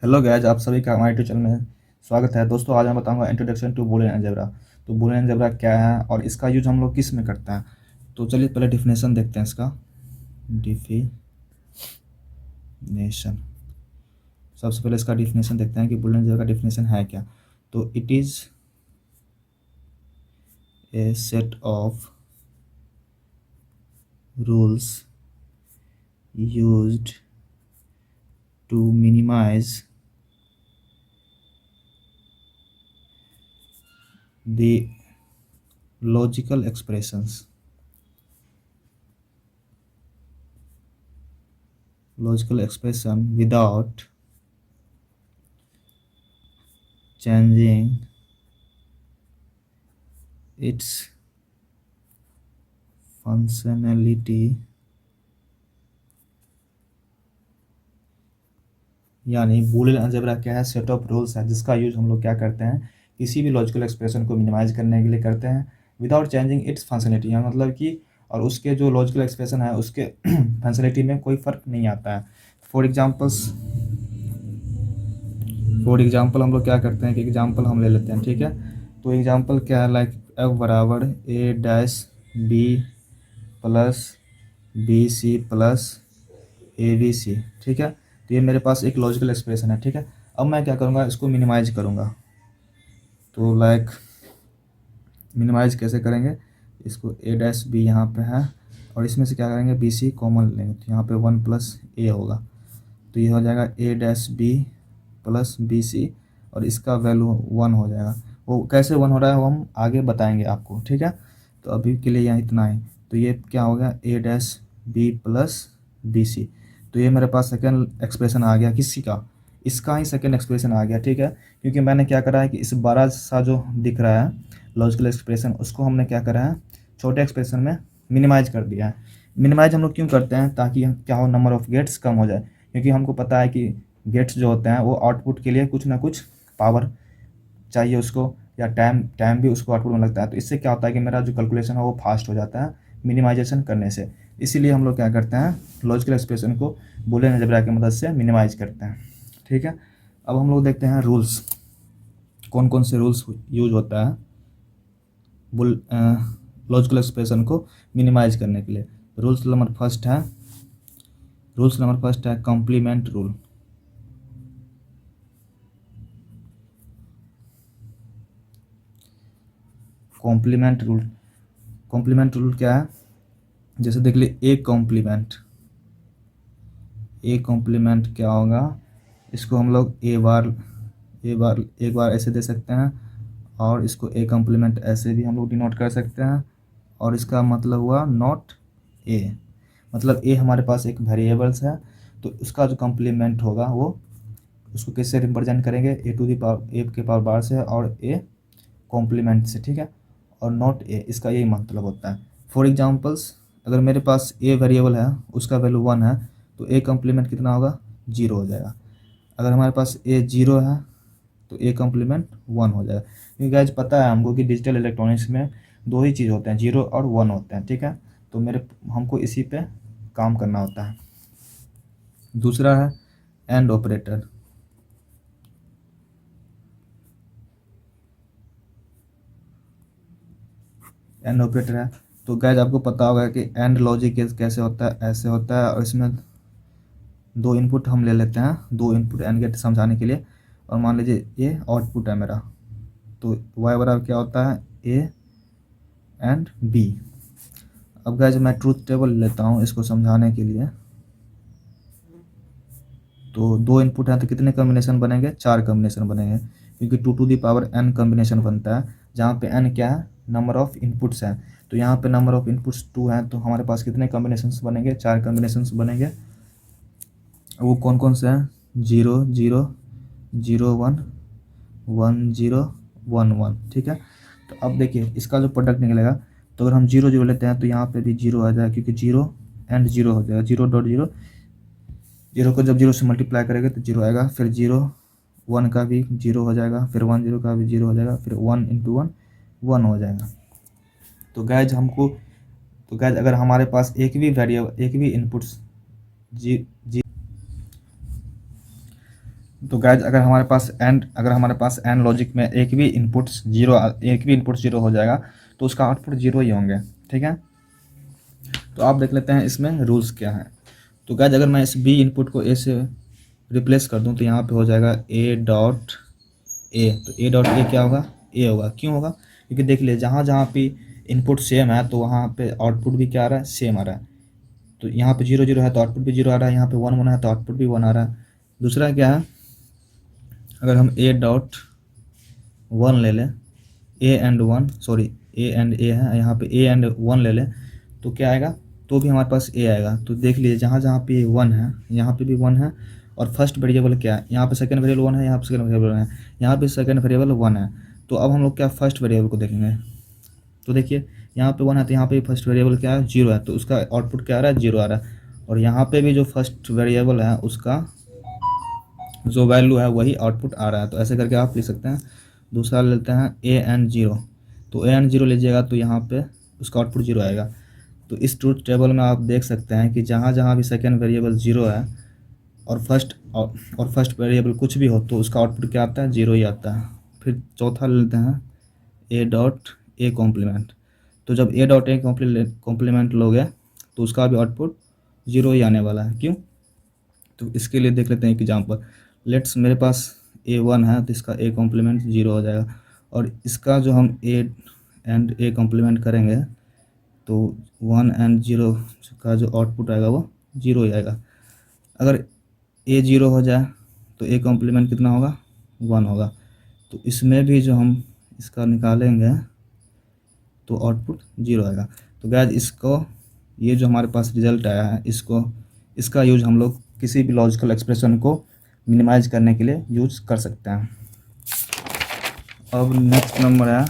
Hello guys, आप सभी का हमारे यूट्यूब चैनल में स्वागत है। दोस्तों, आज मैं बताऊंगा इंट्रोडक्शन टू बूलियन अलजेब्रा। तो बूलियन अलजेब्रा क्या है और इसका यूज हम लोग किस में करते हैं। तो चलिए पहले डिफिनेशन देखते हैं इसका। डिफिनेशन, सबसे पहले इसका डिफिनेशन देखते हैं कि बूलियन अलजेब्रा का डिफिनेशन है क्या। तो it is a set of rules used to minimize the logical expressions logical expression without changing its functionality। यानी बूलियन अलजेब्रा क्या है, सेट ऑफ रूल्स है जिसका यूज हम लोग क्या करते हैं, किसी भी लॉजिकल एक्सप्रेशन को मिनिमाइज करने के लिए करते हैं विदाउट चेंजिंग इट्स फंक्शनलिटी। यानी मतलब कि और उसके जो लॉजिकल एक्सप्रेशन है उसके फंक्शनलिटी में कोई फ़र्क नहीं आता है। फॉर एग्जांपल हम लोग क्या करते हैं कि एग्जांपल हम ले लेते हैं, ठीक है। तो एग्जांपल क्या है, लाइक एफ बराबर A dash B plus B C plus A B C, ठीक है। तो ये मेरे पास एक लॉजिकल एक्सप्रेशन है, ठीक है। अब मैं क्या करूँगा, इसको मिनिमाइज करूँगा। तो लाइक मिनिमाइज कैसे करेंगे, इसको ए डैश बी यहाँ पे है और इसमें से क्या करेंगे, बी सी कॉमन लेंगे तो यहाँ पे 1 प्लस ए होगा। तो ये हो जाएगा A dash B plus B C और इसका वैल्यू 1 हो जाएगा। वो कैसे 1 हो रहा है वो हम आगे बताएंगे आपको, ठीक है। तो अभी के लिए यहाँ इतना ही। तो ये क्या हो गया, A dash B plus B C. तो ये मेरे पास सेकेंड एक्सप्रेशन आ गया, किसी का, इसका ही सेकेंड एक्सप्रेशन आ गया, ठीक है। क्योंकि मैंने क्या करा है कि इस बड़ा सा जो दिख रहा है लॉजिकल एक्सप्रेशन, उसको हमने क्या करा है, छोटे एक्सप्रेशन में मिनिमाइज कर दिया है। मिनिमाइज हम लोग क्यों करते हैं, ताकि क्या हो, नंबर ऑफ गेट्स कम हो जाए। क्योंकि हमको पता है कि गेट्स जो होते हैं वो आउटपुट के लिए कुछ ना कुछ पावर चाहिए उसको, या टाइम भी उसको आउटपुट में लगता है। तो इससे क्या होता है कि मेरा जो कैलकुलेशन है वो फास्ट हो जाता है मिनिमाइजेशन करने से। इसीलिए हम लोग क्या करते हैं, लॉजिकल एक्सप्रेशन को बूलियन अलजेब्रा की मदद से मिनिमाइज करते हैं, ठीक है। अब हम लोग देखते हैं रूल्स, कौन कौन से रूल्स यूज होता है लॉजिकल एक्सप्रेशन को मिनिमाइज करने के लिए। रूल्स नंबर फर्स्ट है कॉम्प्लीमेंट रूल। कॉम्प्लीमेंट रूल क्या है, जैसे देख ली एक कॉम्प्लीमेंट क्या होगा, इसको हम लोग एक बार ऐसे दे सकते हैं और इसको ए कॉम्प्लीमेंट ऐसे भी हम लोग डिनोट कर सकते हैं। और इसका मतलब हुआ नॉट ए, मतलब ए हमारे पास एक वेरिएबल्स है, तो उसका जो कॉम्प्लीमेंट होगा वो उसको किससे रिप्रेजेंट करेंगे, ए टू दी पावर, ए के पावर बार से और ए कॉम्प्लीमेंट से, ठीक है। और नॉट ए, इसका यही मतलब होता है। फॉर एग्जांपल्स, अगर मेरे पास ए वेरिएबल है उसका वैल्यू 1 है तो ए कॉम्प्लीमेंट कितना होगा, 0 हो जाएगा। अगर हमारे पास ए 0 है तो ए कॉम्प्लीमेंट 1 हो जाएगा। क्योंकि गाइज पता है हमको कि डिजिटल इलेक्ट्रॉनिक्स में दो ही चीज़ होते हैं, 0 और 1 होते हैं, ठीक है। तो हमको इसी पे काम करना होता है। दूसरा है एंड ऑपरेटर। एंड ऑपरेटर है तो गाइज आपको पता होगा कि एंड लॉजिक कैसे होता है, ऐसे होता है। और इसमें दो इनपुट हम ले लेते हैं, दो इनपुट एंड गेट समझाने के लिए। और मान लीजिए ये आउटपुट है मेरा, तो वाई बराबर क्या होता है, ए एंड बी। अब गाइज मैं ट्रूथ टेबल लेता हूँ इसको समझाने के लिए। तो दो इनपुट हैं तो कितने कॉम्बिनेशन बनेंगे, 4 कॉम्बिनेशन बनेंगे, क्योंकि 2 to the power n combination बनता है, जहाँ पे n क्या है, नंबर ऑफ इनपुट्स हैं। तो यहाँ पे नंबर ऑफ इनपुट्स 2 हैं, तो हमारे पास कितने कॉम्बिनेशंस बनेंगे, 4 कॉम्बिनेशंस बनेंगे। वो कौन कौन से हैं, 0 0 0 1 1 0 1 1, ठीक है। तो अब देखिए इसका जो प्रोडक्ट निकलेगा, तो अगर हम 0 0 लेते हैं तो यहाँ पे भी 0 आ जाएगा, क्योंकि 0 एंड 0 हो जाएगा। 0.0, 0 को जब 0 से मल्टीप्लाई करेंगे तो 0 आएगा। फिर 0 1 का भी 0 हो जाएगा, फिर 1 0 का भी 0 हो जाएगा, फिर 1 इंटू 1 1 हो जाएगा। तो गैज अगर हमारे पास एक भी इनपुट्स जी जी तो गाइज अगर हमारे पास एंड लॉजिक में एक भी इनपुट जीरो हो जाएगा तो उसका आउटपुट जीरो ही होंगे, ठीक है। तो आप देख लेते हैं इसमें रूल्स क्या है। तो गाइज अगर मैं इस बी इनपुट को ए से रिप्लेस कर दूं तो यहाँ पे हो जाएगा ए डॉट ए। तो ए डॉट ए क्या होगा, ए होगा। क्यों होगा, क्योंकि देख लीजिए जहाँ जहाँ पे इनपुट सेम है तो वहाँ पे आउटपुट भी क्या आ रहा है, सेम आ रहा है। तो यहाँ पे 0 0 है तो आउटपुट भी 0 आ रहा है, यहाँ पे 1 1 है तो आउटपुट भी 1 आ रहा है। दूसरा क्या है, अगर हम ए डॉट 1 ले लें, ए एंड ए है, यहाँ पे ए एंड 1 ले लें तो क्या आएगा, तो भी हमारे पास ए आएगा। तो देख लीजिए जहाँ जहाँ पे 1 है यहाँ पे भी 1 है, और फर्स्ट वेरिएबल क्या है, यहाँ पे सेकंड वेरिएबल 1 है, यहाँ पे सेकंड वेरिएबल 1 है, यहाँ पे सेकंड वेरिएबल 1 है। तो अब हम लोग क्या फर्स्ट वेरिएबल को देखेंगे। तो देखिए यहाँ पे 1 है तो यहाँ पे फर्स्ट वेरिएबल क्या है, 0 है, तो उसका आउटपुट क्या आ रहा है, 0 आ रहा है। और यहाँ पे भी जो फर्स्ट वेरिएबल है उसका जो वैल्यू है वही आउटपुट आ रहा है। तो ऐसे करके आप लिख सकते हैं। दूसरा लेते हैं ए एन 0। तो ए एन 0 लीजिएगा तो यहाँ पे उसका आउटपुट 0 आएगा। तो इस ट्रूथ टेबल में आप देख सकते हैं कि जहाँ जहाँ भी सेकेंड वेरिएबल 0 है और फर्स्ट वेरिएबल कुछ भी हो तो उसका आउटपुट क्या आता है, 0 ही आता है। फिर चौथा लेते हैं ए डॉट ए कॉम्प्लीमेंट। तो जब ए डॉट ए कॉम्प्लीमेंट लोगे तो उसका भी आउटपुट 0 ही आने वाला है। क्यों, तो इसके लिए देख लेते हैं एग्जाम्पल। लेट्स मेरे पास A1 है तो इसका ए कॉम्प्लीमेंट 0 हो जाएगा, और इसका जो हम ए कॉम्प्लीमेंट करेंगे तो 1 एंड 0 का जो आउटपुट आएगा वो 0 ही आएगा। अगर ए 0 हो जाए तो ए कॉम्प्लीमेंट कितना होगा, 1 होगा। तो इसमें भी जो हम इसका निकालेंगे तो आउटपुट 0 आएगा। तो गाइस ये जो हमारे पास रिजल्ट आया है इसका यूज हम लोग किसी भी लॉजिकल एक्सप्रेशन को मिनिमाइज करने के लिए यूज कर सकते हैं। अब नेक्स्ट नंबर है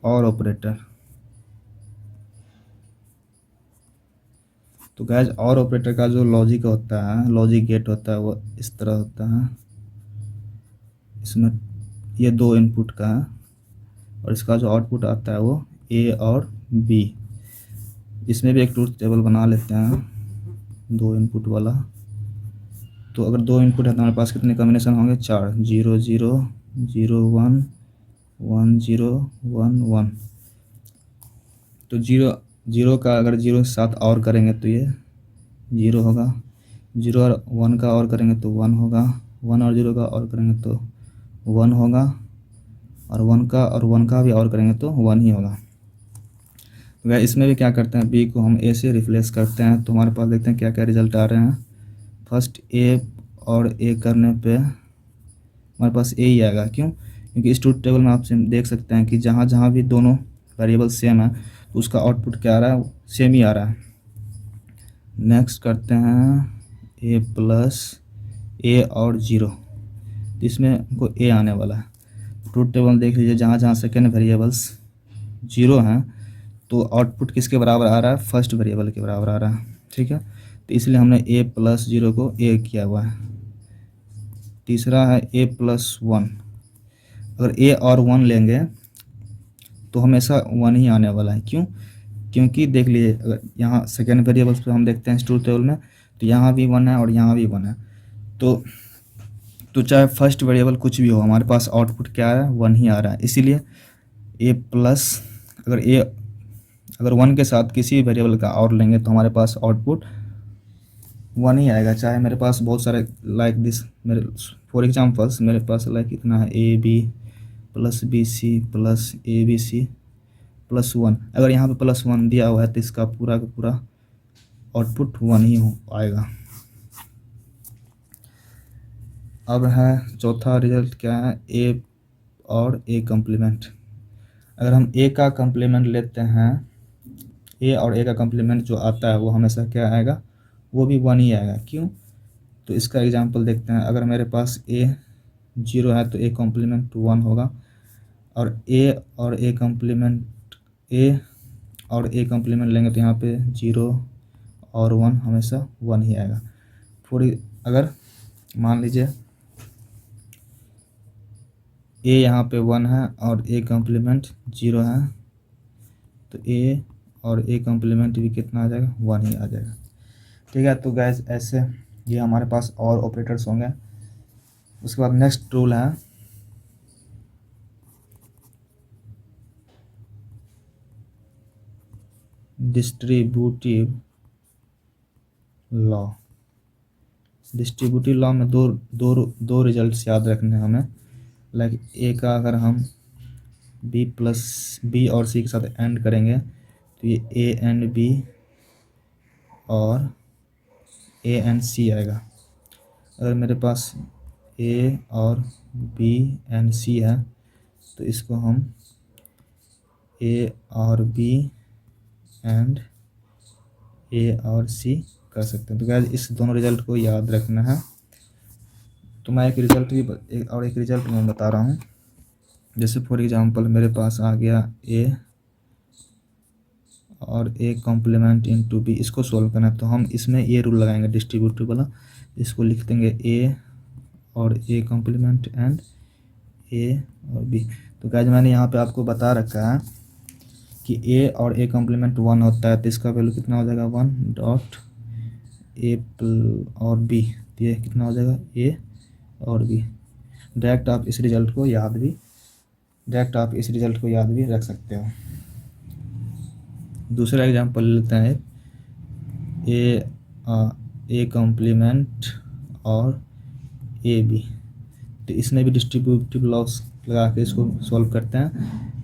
और ऑपरेटर। तो गाइस और ऑपरेटर का जो लॉजिक होता है, लॉजिक गेट होता है, वो इस तरह होता है। इसमें ये 2 इनपुट का है और इसका जो आउटपुट आता है वो ए और बी। इसमें भी एक ट्रूथ टेबल बना लेते हैं 2 इनपुट वाला। तो अगर 2 इनपुट है तो हमारे पास कितने कॉम्बिनेशन होंगे, 4, 0 0 0 1 1 0 1 1। तो 0 का अगर 0 के साथ और करेंगे तो ये 0 होगा, 0 और 1 का और करेंगे तो 1 होगा, 1 और 0 का और करेंगे तो 1 होगा, और 1 का भी और करेंगे तो 1 ही होगा। तो वह इसमें भी क्या करते हैं, बी को हम ए से रिप्लेस करते हैं तो हमारे पास देखते हैं क्या क्या रिजल्ट आ रहे हैं। फर्स्ट ए और ए करने पे हमारे पास ए ही आएगा। क्यों, क्योंकि इस ट्रूथ टेबल में आप देख सकते हैं कि जहाँ जहाँ भी दोनों वेरिएबल सेम है तो उसका आउटपुट क्या आ रहा है, सेम ही आ रहा है। नेक्स्ट करते हैं ए प्लस ए और 0। तो इसमें हमको ए आने वाला है। ट्रूथ टेबल देख लीजिए, जहाँ जहाँ सेकेंड वेरिएबल्स 0 हैं तो आउटपुट किसके बराबर आ रहा है, फर्स्ट वेरिएबल के बराबर आ रहा है, ठीक है। तो इसलिए हमने ए प्लस 0 को ए किया हुआ है। तीसरा है ए प्लस 1। अगर ए और 1 लेंगे तो हमेशा 1 ही आने वाला है। क्यों, क्योंकि देख लीजिए अगर यहाँ सेकेंड वेरिएबल्स पे हम देखते हैं ट्रूथ टेबल में तो यहाँ भी 1 है और यहाँ भी 1 है। तो चाहे फर्स्ट वेरिएबल कुछ भी हो हमारे पास आउटपुट क्या आ रहा है, 1 ही आ रहा है। इसीलिए ए प्लस अगर 1 के साथ किसी वेरिएबल का और लेंगे तो हमारे पास आउटपुट 1 ही आएगा। चाहे मेरे पास बहुत सारे लाइक दिस, मेरे फॉर एग्जांपल्स मेरे पास लाइक इतना है A B plus B C plus A B C plus 1। अगर यहाँ पे प्लस 1 दिया हुआ है तो इसका पूरा का पूरा आउटपुट 1 ही आएगा। अब है चौथा रिजल्ट क्या है, ए और ए कम्प्लीमेंट। अगर हम ए का कम्प्लीमेंट लेते हैं, ए और ए का कम्प्लीमेंट जो आता है वो हमेशा क्या आएगा, वो भी 1 ही आएगा। क्यों, तो इसका एग्जांपल देखते हैं। अगर मेरे पास ए 0 है तो ए कॉम्प्लीमेंट 1 होगा, और ए कॉम्प्लीमेंट लेंगे तो यहाँ पे 0 और 1 हमेशा 1 ही आएगा। अगर मान लीजिए ए यहाँ पे 1 है और ए कॉम्प्लीमेंट 0 है तो ए और ए कॉम्प्लीमेंट भी कितना आ जाएगा, 1 ही आ जाएगा। ठीक है, तो गैस ऐसे ये हमारे पास और ऑपरेटर्स होंगे। उसके बाद नेक्स्ट रूल है डिस्ट्रीब्यूटिव लॉ। डिस्ट्रीब्यूटिव लॉ में दो रिजल्ट्स याद रखने हैं हमें। लाइक ए का अगर हम बी और सी के साथ एंड करेंगे तो ये ए एंड बी और ए एंड सी आएगा। अगर मेरे पास ए और बी एंड सी है तो इसको हम ए और बी एंड ए और सी कर सकते हैं। तो गाइस इस दोनों रिजल्ट को याद रखना है। तो मैं एक रिजल्ट मैं बता रहा हूँ। जैसे फॉर एग्जांपल मेरे पास आ गया ए और ए कॉम्प्लीमेंट इनटू बी, इसको सोल्व करना है तो हम इसमें ये रूल लगाएंगे डिस्ट्रीब्यूटिव वाला। इसको लिख देंगे ए और ए कॉम्प्लीमेंट एंड ए और बी। तो गाइस मैंने यहाँ पे आपको बता रखा है कि ए और ए कॉम्प्लीमेंट 1 होता है तो इसका वैल्यू कितना हो जाएगा 1 डॉट ए और बी, तो ये कितना हो जाएगा ए और बी। डायरेक्ट आप इस रिजल्ट को याद भी रख सकते हो। दूसरा एग्जांपल लेते हैं ए कॉम्प्लीमेंट और ए बी। तो इसमें भी डिस्ट्रीब्यूटिव लॉस लगा के इसको सॉल्व करते हैं।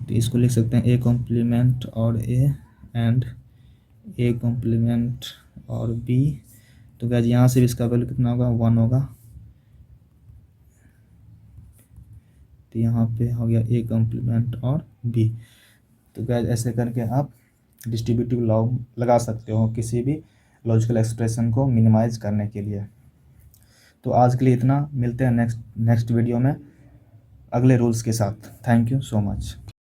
तो इसको लिख सकते हैं ए कॉम्प्लीमेंट और ए एंड ए कॉम्प्लीमेंट और बी। तो गाइस यहाँ से भी इसका वैल्यू कितना होगा 1 होगा। तो यहाँ पे हो गया ए कॉम्प्लीमेंट और बी। तो गाइस ऐसे करके आप डिस्ट्रीब्यूटिव लॉ लगा सकते हो किसी भी लॉजिकल एक्सप्रेशन को मिनिमाइज करने के लिए। तो आज के लिए इतना, मिलते हैं नेक्स्ट वीडियो में अगले रूल्स के साथ। Thank you so much.